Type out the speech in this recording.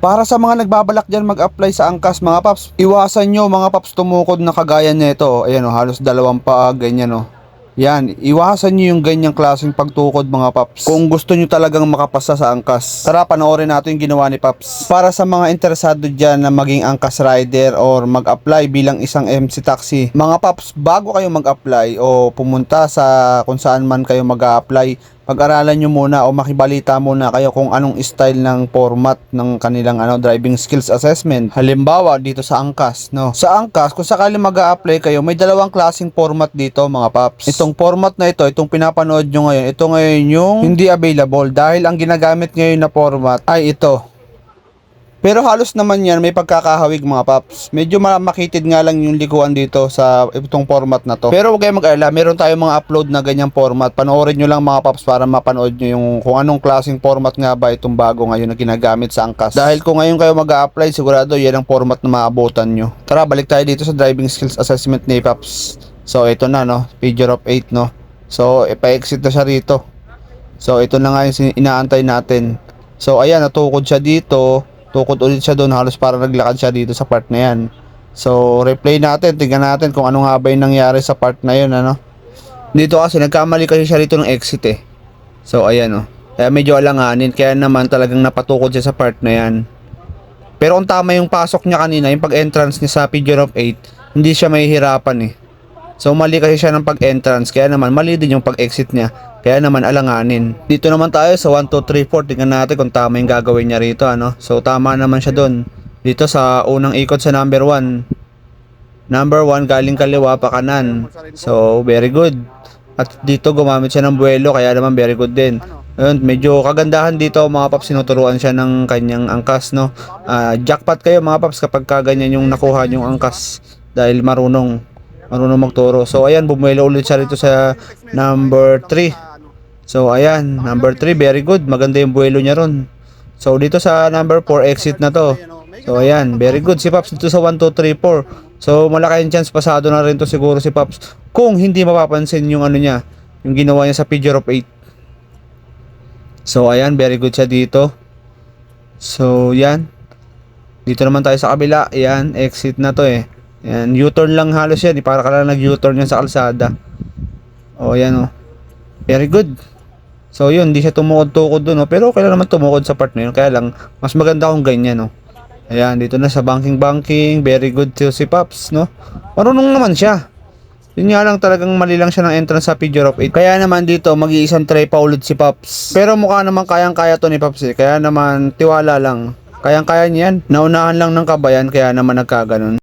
Para sa mga nagbabalak dyan mag-apply sa angkas mga paps, iwasan nyo mga paps tumukod na kagaya nito. Ayan o, halos dalawang paa, ganyan o. Yan, iwasan nyo yung ganyang klaseng pagtukod mga paps kung gusto nyo talagang makapasa sa angkas. Tara, panoorin natin yung ginawa ni Paps. Para sa mga interesado dyan na maging angkas rider or mag-apply bilang isang MC taxi, mga paps, bago kayo mag-apply o pumunta sa kung saan man kayo mag-a-apply, pag-aralan nyo muna o makibalita muna kayo kung anong style ng format ng kanilang driving skills assessment. Halimbawa dito sa angkas, no? Sa angkas, kung sakali mag-a-apply kayo, may dalawang klaseng format dito mga paps. Itong format na ito, itong pinapanood nyo ngayon, ito ngayon yung hindi available dahil ang ginagamit ngayon na format ay ito. Pero halos naman yan may pagkakahawig mga paps. Medyo makitid nga lang yung likuan dito sa itong format na to. Pero huwag kayong mag-alala, meron tayong mga upload na ganyang format. Panoorin nyo lang mga paps para mapanood nyo yung kung anong klaseng format nga ba itong bago ngayon na ginagamit sa angkas. Dahil kung ngayon kayo mag-a-apply, sigurado yan ang format na maabutan nyo. Tara, balik tayo dito sa driving skills assessment ni Paps. So ito na, no, figure of 8, no. So ipa-exit na siya rito. So ito na nga yung inaantay natin. So ayan, natukod siya dito. Tukod ulit siya doon, halos para naglakad siya dito sa part na yan. So replay natin, tingnan natin kung ano nga ba yung nangyari sa part na yun, ano. Dito kasi nagkamali kasi siya rito ng exit eh. So ayan oh. Kaya medyo alanganin, kaya naman talagang napatukod siya sa part na yan. Pero kung tama yung pasok niya kanina, yung pag-entrance niya sa figure of 8, hindi siya mahihirapan eh. So mali kasi siya ng pag-entrance, kaya naman mali din yung pag-exit niya. Kaya naman alanganin. Dito naman tayo sa 1, 2, 3, 4. Tingnan natin kung tama yung gagawin niya rito, ano. So tama naman siya doon. Dito sa unang ikot sa number 1. Number 1 galing kaliwa pa kanan. So very good. At dito gumamit siya ng buwelo, kaya naman very good din. Ayun, medyo kagandahan dito mga paps, sinuturuan siya ng kanyang angkas, no. Jackpot kayo mga paps kapag kaganyan yung nakuha yung angkas dahil marunong magturo. So ayan, bumuelo ulit siya rito sa number 3. So ayan, number 3, very good. Maganda yung buwelo niya ron. So dito sa number 4, exit na to. So ayan, very good si Paps dito sa 1, 2, 3, 4. So malaki yung chance pasado na rin to siguro si Paps kung hindi mapapansin yung ano niya, yung ginawa niya sa figure of 8. So ayan, very good siya dito. So yan. Dito naman tayo sa kabila. Ayan, exit na to eh. Ayan, U-turn lang halos yan. Para ka lang nag-U-turn yan sa kalsada. O ayan o. Very good. So yun, hindi siya tumukod-tukod dun, no? Pero okay lang naman tumukod sa part na yun. Kaya lang, mas maganda kung ganyan, no? Ayan, dito na sa banking. Very good to si Paps, no? Marunong naman siya. Yun nga lang, talagang mali lang siya ng entrance sa figure of 8. Kaya naman dito, mag-iisang try pa ulit si Paps. Pero mukha naman kayang-kaya to ni Paps eh. Kaya naman, tiwala lang. Kayang-kaya niyan. Naunahan lang ng kabayan, kaya naman nagkaganon.